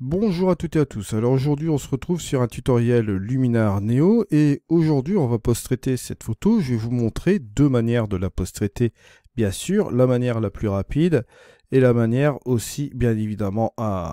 Bonjour à toutes et à tous. Alors aujourd'hui on se retrouve sur un tutoriel Luminar Neo et aujourd'hui on va post-traiter cette photo. Je vais vous montrer deux manières de la post-traiter. Bien sûr, la manière la plus rapide et la manière aussi bien évidemment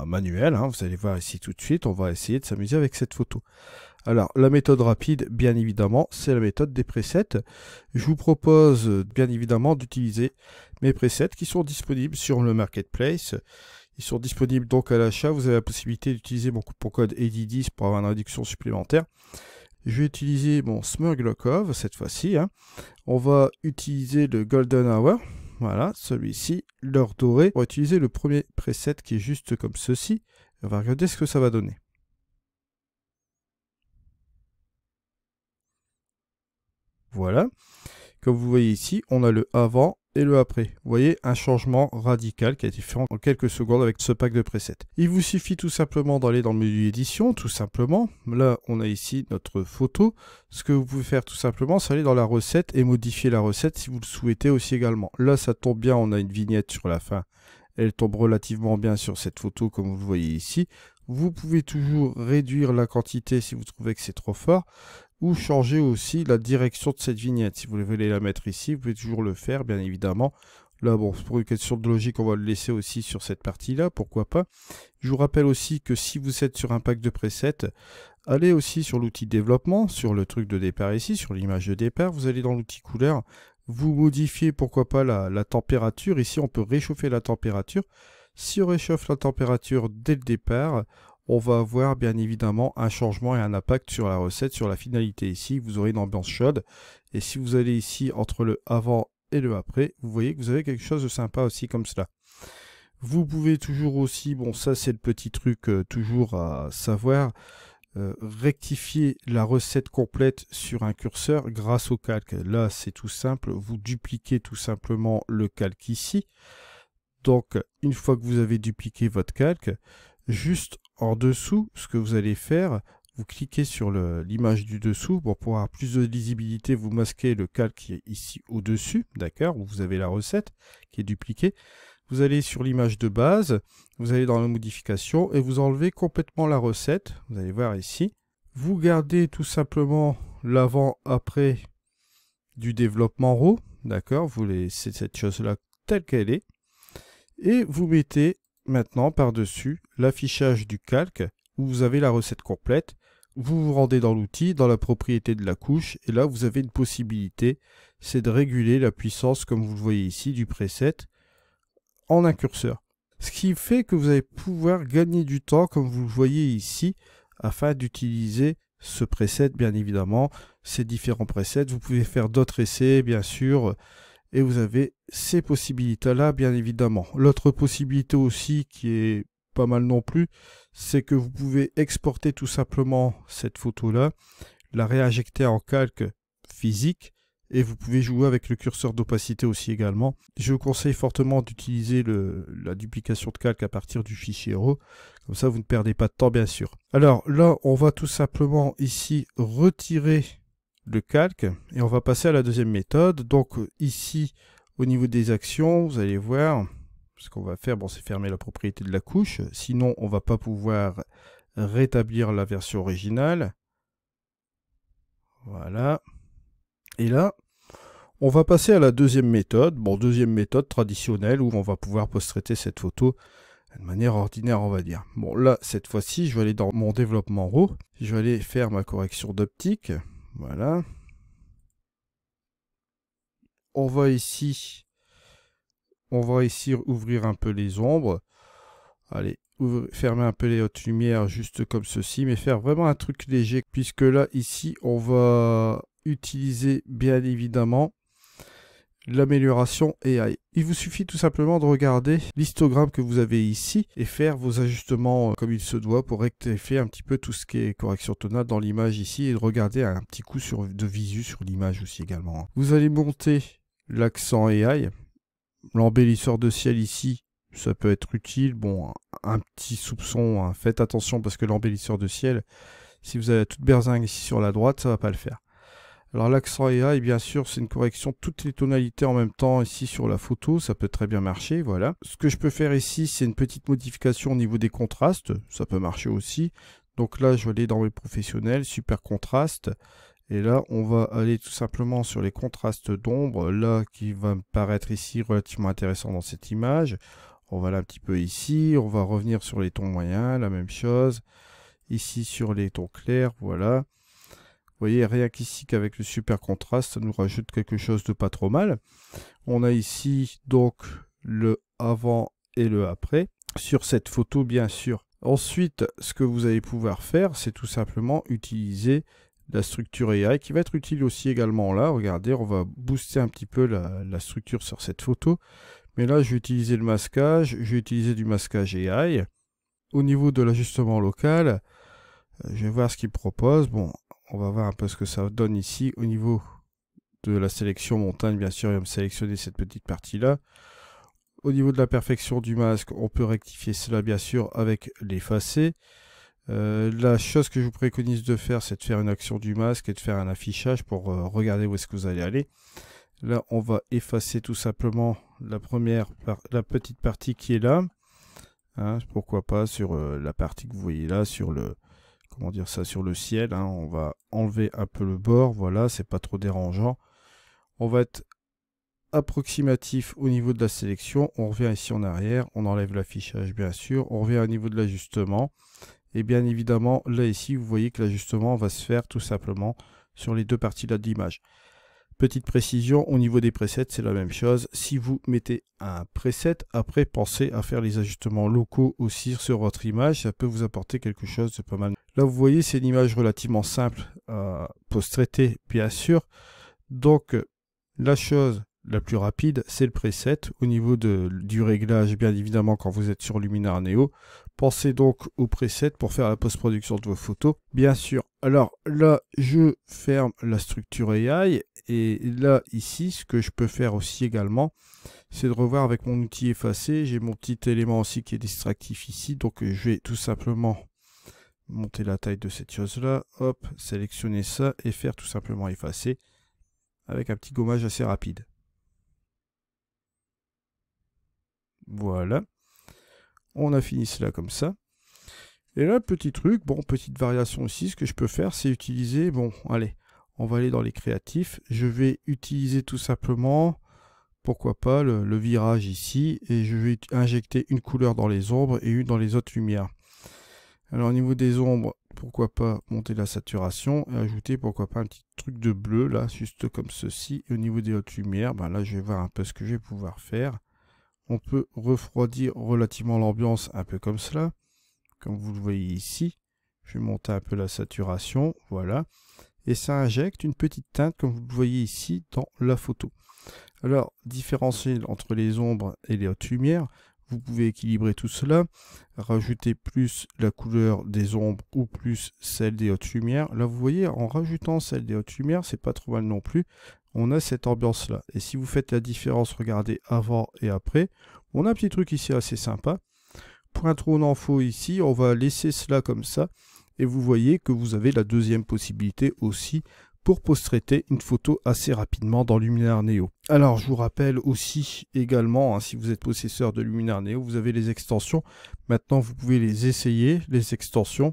manuelle. Vous allez voir ici tout de suite, on va essayer de s'amuser avec cette photo. Alors la méthode rapide, bien évidemment, c'est la méthode des presets. Je vous propose bien évidemment d'utiliser mes presets qui sont disponibles sur le marketplace. Ils sont disponibles donc à l'achat. Vous avez la possibilité d'utiliser mon coupon code AD10 pour avoir une réduction supplémentaire. Je vais utiliser mon Smurglokov cette fois-ci. On va utiliser le Golden Hour. Voilà, celui-ci, l'heure dorée. On va utiliser le premier preset qui est juste comme ceci. On va regarder ce que ça va donner. Voilà. Comme vous voyez ici, on a le avant et le après. Vous voyez, un changement radical qui a été fait en quelques secondes avec ce pack de presets. Il vous suffit tout simplement d'aller dans le menu édition, tout simplement. Là, on a ici notre photo. Ce que vous pouvez faire tout simplement, c'est aller dans la recette et modifier la recette si vous le souhaitez aussi également. Là, ça tombe bien, on a une vignette sur la fin. Elle tombe relativement bien sur cette photo, comme vous le voyez ici. Vous pouvez toujours réduire la quantité si vous trouvez que c'est trop fort, ou changer aussi la direction de cette vignette. Si vous voulez la mettre ici, vous pouvez toujours le faire, bien évidemment. Là, bon, pour une question de logique, on va le laisser aussi sur cette partie-là, pourquoi pas. Je vous rappelle aussi que si vous êtes sur un pack de presets, allez aussi sur l'outil développement, sur le truc de départ ici, sur l'image de départ, vous allez dans l'outil couleur, vous modifiez pourquoi pas la température. Ici, on peut réchauffer la température. Si on réchauffe la température dès le départ, on va avoir bien évidemment un changement et un impact sur la recette, sur la finalité ici. Vous aurez une ambiance chaude. Et si vous allez ici entre le avant et le après, vous voyez que vous avez quelque chose de sympa aussi comme cela. Vous pouvez toujours aussi, bon ça c'est le petit truc toujours à savoir, rectifier la recette complète sur un curseur grâce au calque. Là c'est tout simple, vous dupliquez tout simplement le calque ici. Donc une fois que vous avez dupliqué votre calque, juste en dessous, ce que vous allez faire, vous cliquez sur l'image du dessous pour avoir plus de lisibilité, vous masquez le calque qui est ici au-dessus, d'accord, où vous avez la recette qui est dupliquée. Vous allez sur l'image de base, vous allez dans la modification et vous enlevez complètement la recette. Vous allez voir ici. Vous gardez tout simplement l'avant-après du développement RAW, d'accord, vous laissez cette chose-là telle qu'elle est. Et vous mettez maintenant par-dessus l'affichage du calque où vous avez la recette complète. Vous vous rendez dans l'outil, dans la propriété de la couche, et là vous avez une possibilité, c'est de réguler la puissance, comme vous le voyez ici, du preset en un curseur. Ce qui fait que vous allez pouvoir gagner du temps, comme vous le voyez ici, afin d'utiliser ce preset, bien évidemment, ces différents presets. Vous pouvez faire d'autres essais, bien sûr, et vous avez ces possibilités-là, bien évidemment. L'autre possibilité aussi, qui est pas mal non plus, c'est que vous pouvez exporter tout simplement cette photo-là, la réinjecter en calque physique, et vous pouvez jouer avec le curseur d'opacité aussi également. Je vous conseille fortement d'utiliser la duplication de calque à partir du fichier RAW, comme ça vous ne perdez pas de temps bien sûr. Alors là, on va tout simplement ici retirer le calque et on va passer à la deuxième méthode. Donc ici au niveau des actions, vous allez voir ce qu'on va faire, bon c'est fermer la propriété de la couche, sinon on va pas pouvoir rétablir la version originale. Voilà. Et là, on va passer à la deuxième méthode. Bon, deuxième méthode traditionnelle où on va pouvoir post-traiter cette photo de manière ordinaire, on va dire. Bon, là, cette fois-ci, je vais aller dans mon développement RAW. Je vais aller faire ma correction d'optique. Voilà. On va ici ouvrir un peu les ombres. Allez, fermer un peu les hautes lumières juste comme ceci, mais faire vraiment un truc léger, puisque là, ici, on va utiliser bien évidemment l'amélioration AI. Il vous suffit tout simplement de regarder l'histogramme que vous avez ici et faire vos ajustements comme il se doit pour rectifier un petit peu tout ce qui est correction tonale dans l'image ici et de regarder un petit coup de visu sur l'image aussi également. Vous allez monter l'accent AI, l'embellisseur de ciel ici, ça peut être utile. Bon, un petit soupçon, faites attention parce que l'embellisseur de ciel, si vous avez la toute berzingue ici sur la droite, ça va pas le faire. Alors l'accent AI, bien sûr, c'est une correction de toutes les tonalités en même temps ici sur la photo, ça peut très bien marcher, voilà. Ce que je peux faire ici, c'est une petite modification au niveau des contrastes, ça peut marcher aussi. Donc là, je vais aller dans mes professionnels, super contraste. Et là, on va aller tout simplement sur les contrastes d'ombre, là, qui va me paraître ici relativement intéressant dans cette image. On va aller un petit peu ici, on va revenir sur les tons moyens, la même chose. Ici sur les tons clairs, voilà. Vous voyez, rien qu'ici qu'avec le super contraste, ça nous rajoute quelque chose de pas trop mal. On a ici donc le avant et le après sur cette photo, bien sûr. Ensuite, ce que vous allez pouvoir faire, c'est tout simplement utiliser la structure AI qui va être utile aussi également là. Regardez, on va booster un petit peu la structure sur cette photo. Mais là, je vais utiliser le masquage. Je vais utiliser du masquage AI. Au niveau de l'ajustement local, je vais voir ce qu'il propose. Bon, on va voir un peu ce que ça donne ici. Au niveau de la sélection montagne, bien sûr, il va me sélectionner cette petite partie-là. Au niveau de la perfection du masque, on peut rectifier cela, bien sûr, avec l'effacer. La chose que je vous préconise de faire, c'est de faire une action du masque et de faire un affichage pour regarder où est-ce que vous allez aller. Là, on va effacer tout simplement la petite partie qui est là. Hein, pourquoi pas sur la partie que vous voyez là, sur le, comment dire ça, sur le ciel. Hein, on va enlever un peu le bord, voilà, c'est pas trop dérangeant. On va être approximatif au niveau de la sélection. On revient ici en arrière, on enlève l'affichage bien sûr. On revient au niveau de l'ajustement. Et bien évidemment, là ici, vous voyez que l'ajustement va se faire tout simplement sur les deux parties là de l'image. Petite précision, au niveau des presets, c'est la même chose. Si vous mettez un preset, après, pensez à faire les ajustements locaux aussi sur votre image. Ça peut vous apporter quelque chose de pas mal. Là, vous voyez, c'est une image relativement simple à post-traiter, bien sûr. Donc, la chose la plus rapide, c'est le preset. Au niveau du réglage, bien évidemment, quand vous êtes sur Luminar Neo, pensez donc au preset pour faire la post-production de vos photos. Bien sûr, alors là, je ferme la structure AI. Et là, ici, ce que je peux faire aussi également, c'est de revoir avec mon outil effacé. J'ai mon petit élément aussi qui est distractif ici. Donc, je vais tout simplement monter la taille de cette chose-là. Hop, sélectionner ça et faire tout simplement effacer avec un petit gommage assez rapide. Voilà. On a fini cela comme ça. Et là, petit truc, bon, petite variation aussi, ce que je peux faire, c'est utiliser, bon, allez, on va aller dans les créatifs. Je vais utiliser tout simplement, pourquoi pas, le virage ici. Et je vais injecter une couleur dans les ombres et une dans les autres lumières. Alors au niveau des ombres, pourquoi pas monter la saturation et ajouter, pourquoi pas, un petit truc de bleu, là, juste comme ceci. Et au niveau des hautes lumières, ben là, je vais voir un peu ce que je vais pouvoir faire. On peut refroidir relativement l'ambiance un peu comme cela, comme vous le voyez ici. Je vais monter un peu la saturation, voilà. Et ça injecte une petite teinte, comme vous le voyez ici dans la photo. Alors, différencier entre les ombres et les hautes lumières, vous pouvez équilibrer tout cela, rajouter plus la couleur des ombres ou plus celle des hautes lumières. Là, vous voyez, en rajoutant celle des hautes lumières, c'est pas trop mal non plus. On a cette ambiance-là. Et si vous faites la différence, regardez avant et après, on a un petit truc ici assez sympa. Point trop en faux ici, on va laisser cela comme ça. Et vous voyez que vous avez la deuxième possibilité aussi pour post-traiter une photo assez rapidement dans Luminar Neo. Alors, je vous rappelle aussi également, hein, si vous êtes possesseur de Luminar Neo, vous avez les extensions. Maintenant, vous pouvez les essayer, les extensions.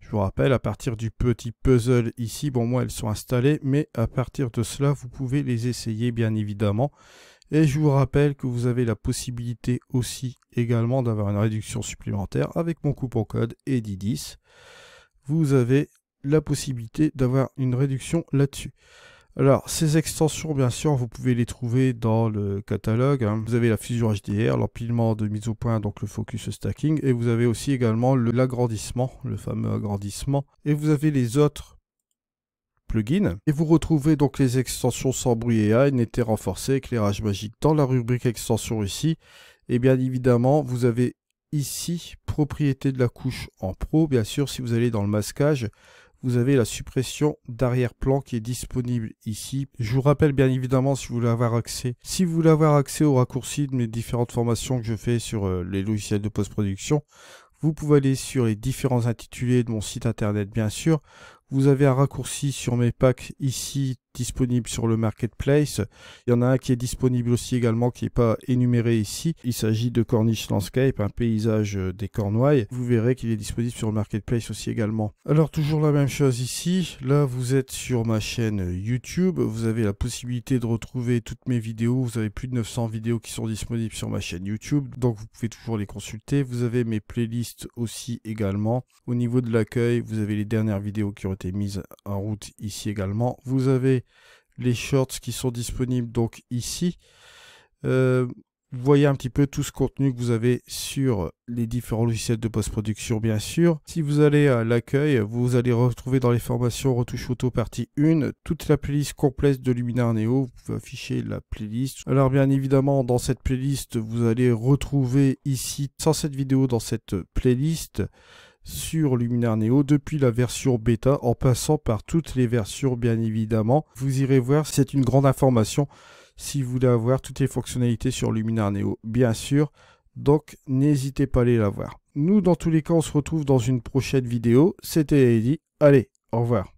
Je vous rappelle, à partir du petit puzzle ici, bon, moi, elles sont installées, mais à partir de cela, vous pouvez les essayer, bien évidemment. Et je vous rappelle que vous avez la possibilité aussi également d'avoir une réduction supplémentaire avec mon coupon code EDI10. Vous avez la possibilité d'avoir une réduction là-dessus. Alors, ces extensions, bien sûr, vous pouvez les trouver dans le catalogue. Hein. Vous avez la fusion HDR, l'empilement de mise au point, donc le focus stacking, et vous avez aussi également l'agrandissement, le fameux agrandissement, et vous avez les autres plugins. Et vous retrouvez donc les extensions sans bruit AI, netteté renforcé, éclairage magique dans la rubrique extension ici. Et bien évidemment, vous avez ici propriété de la couche en pro. Bien sûr, si vous allez dans le masquage, vous avez la suppression d'arrière-plan qui est disponible ici. Je vous rappelle bien évidemment, si vous voulez avoir accès aux raccourcis de mes différentes formations que je fais sur les logiciels de post-production, vous pouvez aller sur les différents intitulés de mon site internet, bien sûr. Vous avez un raccourci sur mes packs ici disponible sur le marketplace. Il y en a un qui est disponible aussi également qui n'est pas énuméré ici. Il s'agit de Cornish Landscape, un paysage des Cornouailles. Vous verrez qu'il est disponible sur le marketplace aussi également. Alors toujours la même chose ici. Là vous êtes sur ma chaîne YouTube. Vous avez la possibilité de retrouver toutes mes vidéos. Vous avez plus de 900 vidéos qui sont disponibles sur ma chaîne YouTube. Donc vous pouvez toujours les consulter. Vous avez mes playlists aussi également. Au niveau de l'accueil, vous avez les dernières vidéos qui ont été mises en route ici également. Vous avez les shorts qui sont disponibles donc ici. Vous voyez un petit peu tout ce contenu que vous avez sur les différents logiciels de post-production bien sûr. Si vous allez à l'accueil, vous allez retrouver dans les formations retouche photo partie 1 toute la playlist complète de Luminar Neo. Vous pouvez afficher la playlist. Alors bien évidemment dans cette playlist vous allez retrouver ici 107 vidéos dans cette playlist sur Luminar Neo depuis la version bêta en passant par toutes les versions bien évidemment. Vous irez voir, c'est une grande information si vous voulez avoir toutes les fonctionnalités sur Luminar Neo bien sûr, donc n'hésitez pas à aller la voir. Nous dans tous les cas on se retrouve dans une prochaine vidéo, c'était Eddy, allez au revoir.